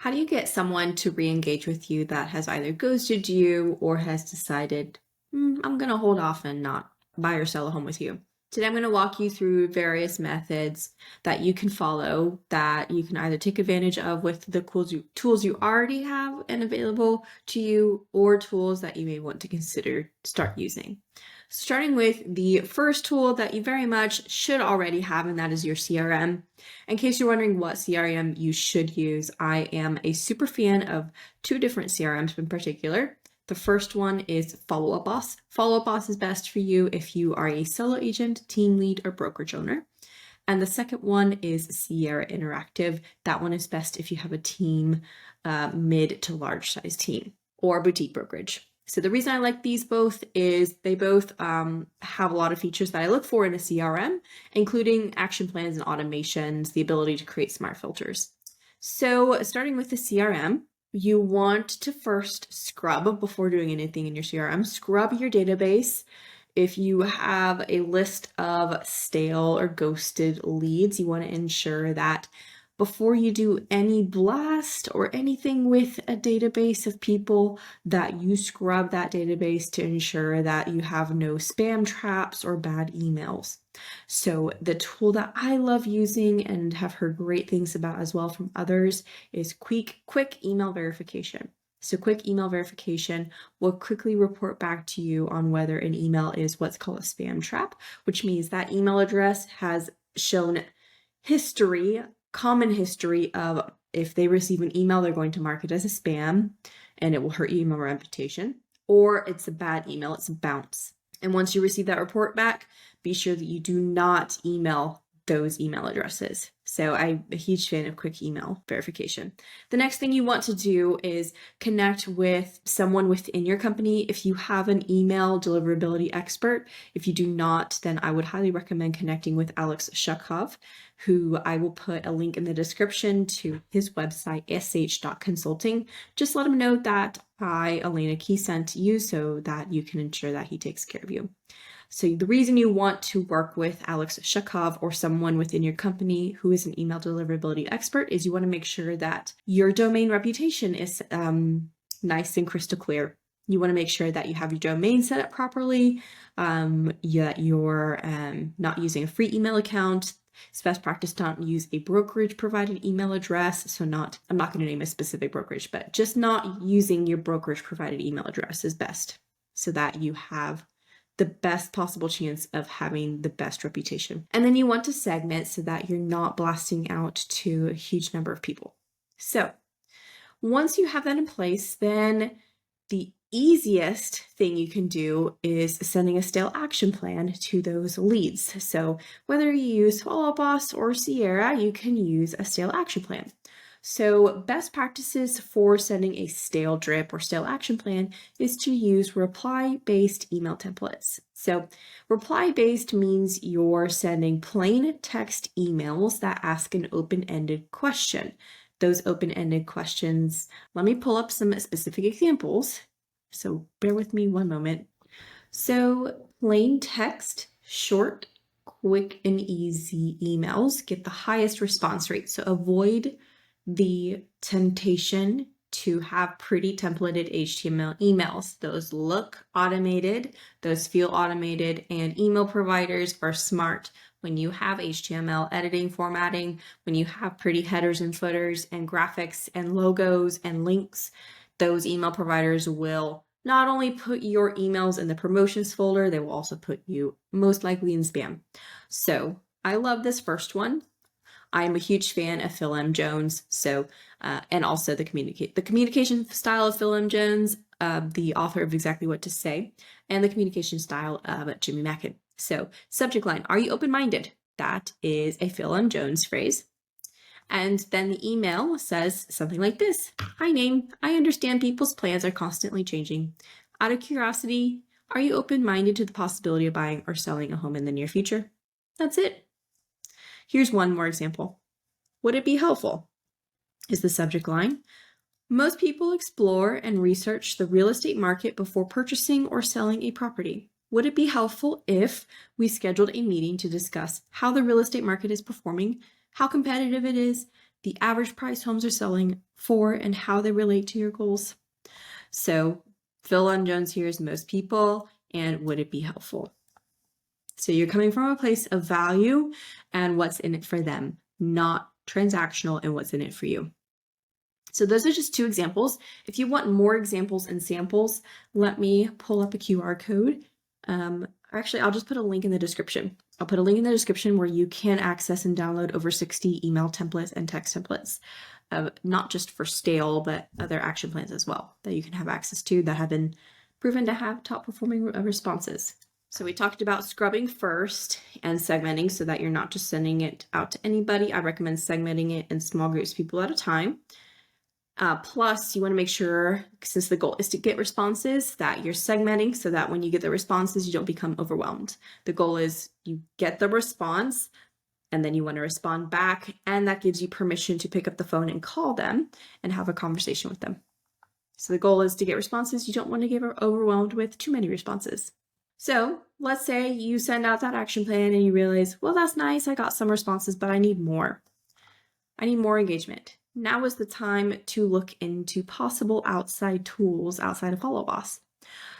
How do you get someone to re-engage with you that has either ghosted you or has decided, I'm going to hold off and not buy or sell a home with you? Today, I'm going to walk you through various methods that you can follow that you can either take advantage of with the tools you already have and available to you, or tools that you may want to consider start using. Starting with the first tool that you very much should already have, and that is your CRM. In case you're wondering what CRM you should use, I am a super fan of two different CRMs in particular. The first one is Follow Up Boss. Follow Up Boss is best for you if you are a solo agent, team lead, or brokerage owner. And the second one is Sierra Interactive. That one is best if you have a team, mid to large size team, or boutique brokerage. So the reason I like these both is they both have a lot of features that I look for in a CRM, including action plans and automations, the ability to create smart filters. So starting with the CRM, you want to first scrub before doing anything in your CRM. Scrub your database. If you have a list of stale or ghosted leads, you want to ensure that before you do any blast or anything with a database of people, that you scrub that database to ensure that you have no spam traps or bad emails. So the tool that I love using and have heard great things about as well from others is quick email verification. So quick email verification will quickly report back to you on whether an email is what's called a spam trap, which means that email address has shown common history of if they receive an email, they're going to mark it as a spam and it will hurt your email reputation, or it's a bad email, it's a bounce. And once you receive that report back, be sure that you do not email those email addresses. So I'm a huge fan of quick email verification. The next thing you want to do is connect with someone within your company. If you have an email deliverability expert, if you do not, then I would highly recommend connecting with Alex Shukhov, who I will put a link in the description to his website, sh.consulting. Just let him know that I, Elena Key, sent you so that you can ensure that he takes care of you. So the reason you want to work with Alex Shukhov or someone within your company who is an email deliverability expert is you want to make sure that your domain reputation is nice and crystal clear. You want to make sure that you have your domain set up properly, that you're not using a free email account. It's best practice to not use a brokerage provided email address. So I'm not going to name a specific brokerage, but just not using your brokerage provided email address is best so that you have the best possible chance of having the best reputation. And then you want to segment so that you're not blasting out to a huge number of people. So once you have that in place, then the easiest thing you can do is sending a stale action plan to those leads. So whether you use Follow Up Boss or Sierra, you can use a stale action plan. So best practices for sending a stale drip or stale action plan is to use reply-based email templates. So reply-based means you're sending plain text emails that ask an open-ended question. Those open-ended questions, let me pull up some specific examples. So bear with me one moment. So plain text, short, quick, and easy emails get the highest response rate. So avoid the temptation to have pretty templated HTML emails. Those look automated, those feel automated, and email providers are smart. When you have HTML editing, formatting, when you have pretty headers and footers and graphics and logos and links, those email providers will not only put your emails in the promotions folder, they will also put you most likely in spam. So I love this first one. I'm a huge fan of Phil M. Jones, and also the communication style of Phil M. Jones, the author of Exactly What to Say, and the communication style of Jimmy Mackin. So subject line, are you open-minded? That is a Phil M. Jones phrase. And then the email says something like this. Hi, name. I understand people's plans are constantly changing. Out of curiosity, are you open-minded to the possibility of buying or selling a home in the near future? That's it. Here's one more example. Would it be helpful? Is the subject line. Most people explore and research the real estate market before purchasing or selling a property. Would it be helpful if we scheduled a meeting to discuss how the real estate market is performing, how competitive it is, the average price homes are selling for, and how they relate to your goals. So Phil and Jones here is most people, and would it be helpful? So you're coming from a place of value and what's in it for them, not transactional and what's in it for you. So those are just 2 examples. If you want more examples and samples, let me pull up a QR code. Actually, I'll just put a link in the description. I'll put a link in the description where you can access and download over 60 email templates and text templates, not just for stale, but other action plans as well that you can have access to that have been proven to have top performing responses. So we talked about scrubbing first and segmenting so that you're not just sending it out to anybody. I recommend segmenting it in small groups of people at a time. Plus, you want to make sure, since the goal is to get responses, that you're segmenting so that when you get the responses, you don't become overwhelmed. The goal is you get the response and then you want to respond back, and that gives you permission to pick up the phone and call them and have a conversation with them. So the goal is to get responses. You don't want to get overwhelmed with too many responses. So let's say you send out that action plan and you realize, well, that's nice. I got some responses, but I need more. I need more engagement. Now is the time to look into possible outside tools outside of Follow Boss.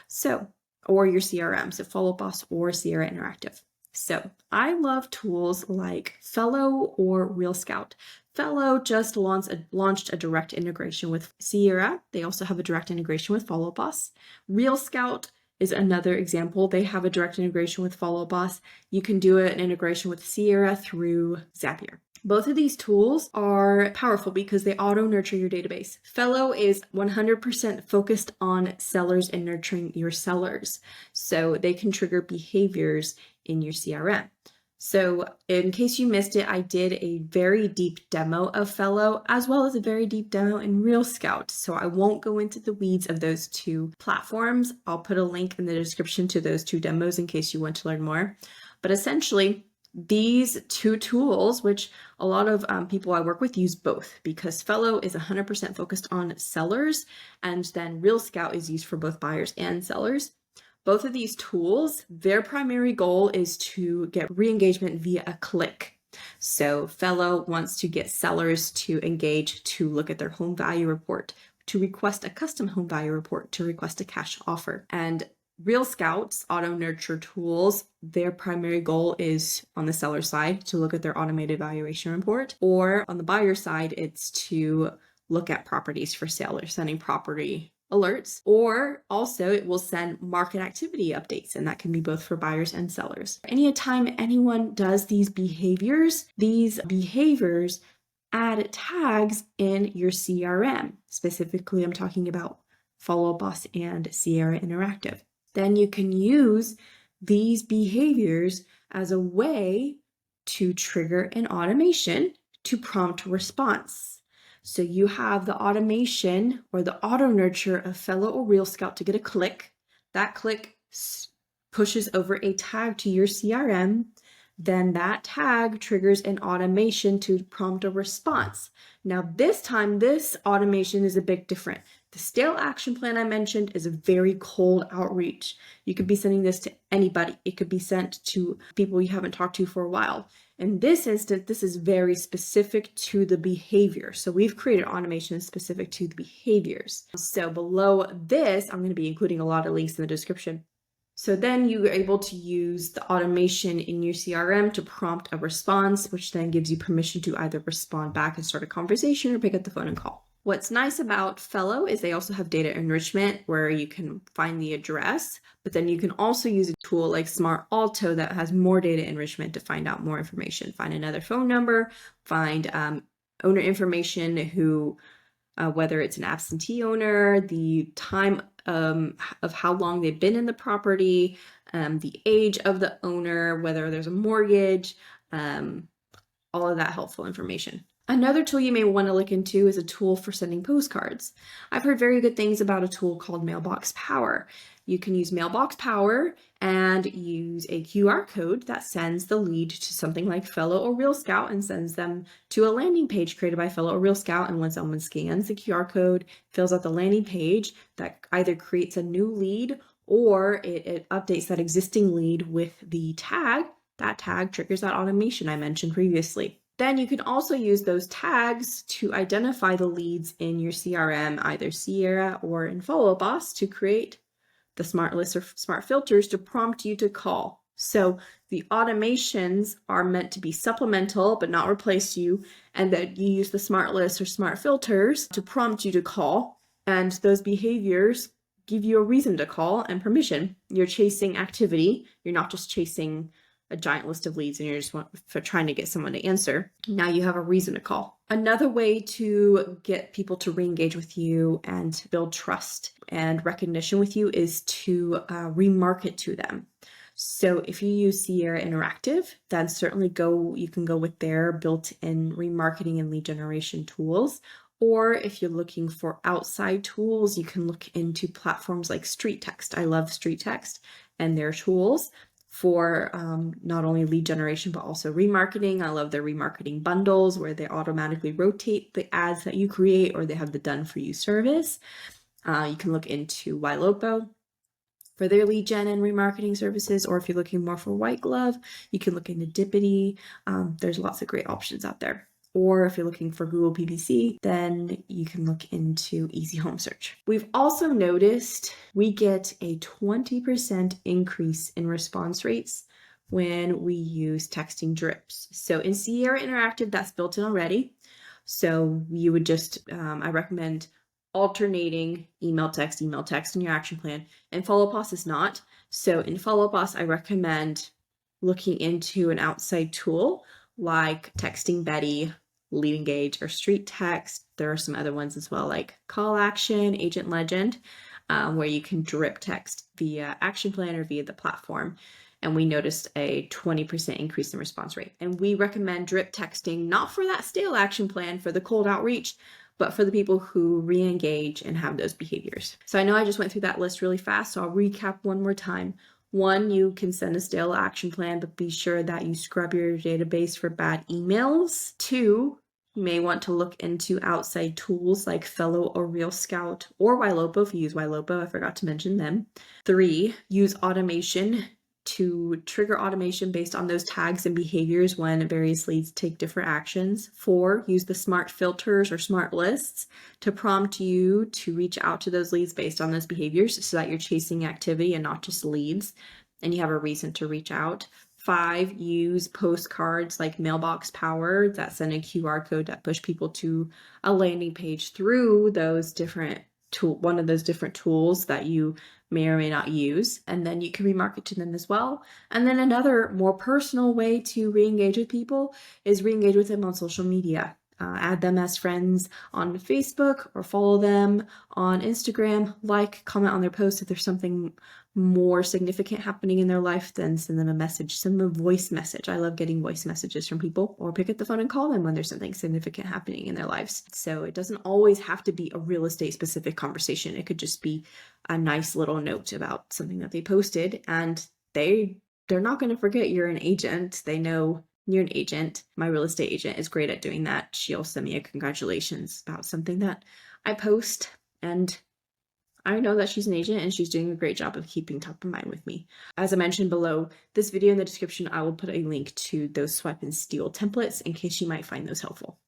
So, or your CRM, so Follow Boss or Sierra Interactive. So I love tools like Fellow or Real Scout. Fellow just launched a direct integration with Sierra. They also have a direct integration with Follow Boss. Real Scout is another example. They have a direct integration with Follow Boss. You can do an integration with Sierra through Zapier. Both of these tools are powerful because they auto-nurture your database. Fellow is 100% focused on sellers and nurturing your sellers. So they can trigger behaviors in your CRM. So in case you missed it, I did a very deep demo of Fellow as well as a very deep demo in Real Scout. So I won't go into the weeds of those 2 platforms. I'll put a link in the description to those 2 demos in case you want to learn more. But essentially, these 2 tools, which a lot of people I work with use both, because Fellow is 100% focused on sellers, and then Real Scout is used for both buyers and sellers. Both of these tools, their primary goal is to get re-engagement via a click. So Fellow wants to get sellers to engage, to look at their home value report, to request a custom home value report, to request a cash offer. And Real Scout's auto nurture tools, their primary goal is on the seller side to look at their automated valuation report, or on the buyer side, it's to look at properties for sale or sending property alerts, or also it will send market activity updates, and that can be both for buyers and sellers. Anytime anyone does these behaviors add tags in your CRM. Specifically, I'm talking about Follow Boss and Sierra Interactive. Then you can use these behaviors as a way to trigger an automation to prompt response. So you have the automation or the auto nurture of Fellow or Real Scout to get a click. That click pushes over a tag to your CRM. Then that tag triggers an automation to prompt a response. Now this time, this automation is a bit different. The stale action plan I mentioned is a very cold outreach. You could be sending this to anybody. It could be sent to people you haven't talked to for a while. In this instance, this is very specific to the behavior. So we've created automation specific to the behaviors. So below this, I'm going to be including a lot of links in the description. So then you're able to use the automation in your CRM to prompt a response, which then gives you permission to either respond back and start a conversation or pick up the phone and call. What's nice about Fellow is they also have data enrichment where you can find the address, but then you can also use a tool like Smart Alto that has more data enrichment to find out more information. Find another phone number, find owner information who, whether it's an absentee owner, the time of how long they've been in the property, the age of the owner, whether there's a mortgage, all of that helpful information. Another tool you may want to look into is a tool for sending postcards. I've heard very good things about a tool called Mailbox Power. You can use Mailbox Power and use a QR code that sends the lead to something like Fellow or Real Scout and sends them to a landing page created by Fellow or Real Scout. And when someone scans the QR code, fills out the landing page, that either creates a new lead or it updates that existing lead with the tag. That tag triggers that automation I mentioned previously. Then you can also use those tags to identify the leads in your CRM, either Sierra or in Follow Up Boss, to create the smart lists or smart filters to prompt you to call. So the automations are meant to be supplemental but not replace you, and that you use the smart lists or smart filters to prompt you to call, and those behaviors give you a reason to call and permission. You're chasing activity. You're not just chasing a giant list of leads and you're just trying to get someone to answer. Now you have a reason to call. Another way to get people to re-engage with you and build trust and recognition with you is to remarket to them. So if you use Sierra Interactive, then certainly you can go with their built-in remarketing and lead generation tools. Or if you're looking for outside tools, you can look into platforms like Street Text. I love Street Text and their tools for not only lead generation, but also remarketing. I love their remarketing bundles where they automatically rotate the ads that you create, or they have the done for you service. You can look into Ylopo for their lead gen and remarketing services, or if you're looking more for white glove, you can look into Dippity. There's lots of great options out there. Or if you're looking for Google PPC, then you can look into Easy Home Search. We've also noticed we get a 20% increase in response rates when we use texting drips. So in Sierra Interactive, that's built in already. So you would just, I recommend alternating email text in your action plan, and Follow Up Boss is not. So in Follow Up Boss, I recommend looking into an outside tool like Texting Betty, Lead Engage, or Street Text. There are some other ones as well, like Call Action, Agent Legend, where you can drip text via action plan or via the platform. And we noticed a 20% increase in response rate. And we recommend drip texting, not for that stale action plan for the cold outreach, but for the people who re-engage and have those behaviors. So I know I just went through that list really fast, so I'll recap one more time. 1, you can send a stale action plan, but be sure that you scrub your database for bad emails. 2, you may want to look into outside tools like Fellow or Real Scout or Ylopo if you use Ylopo. I forgot to mention them. 3, use automation to trigger automation based on those tags and behaviors when various leads take different actions. 4, use the smart filters or smart lists to prompt you to reach out to those leads based on those behaviors so that you're chasing activity and not just leads, and you have a reason to reach out. 5, use postcards like Mailbox Power that send a QR code that push people to a landing page through those different one of those different tools that you may or may not use, and then you can remarket to them as well. And then another more personal way to re-engage with people is re-engage with them on social media. Add them as friends on Facebook or follow them on Instagram, comment on their posts. If there's something more significant happening in their life, then send them a message, send them a voice message. I love getting voice messages from people, or pick up the phone and call them when there's something significant happening in their lives. So it doesn't always have to be a real estate specific conversation. It could just be a nice little note about something that they posted, and they're not going to forget you're an agent. They know you're an agent. My real estate agent is great at doing that. She'll send me a congratulations about something that I post, and I know that she's an agent and she's doing a great job of keeping top of mind with me. As I mentioned below this video, in the description, I will put a link to those swipe and steal templates in case you might find those helpful.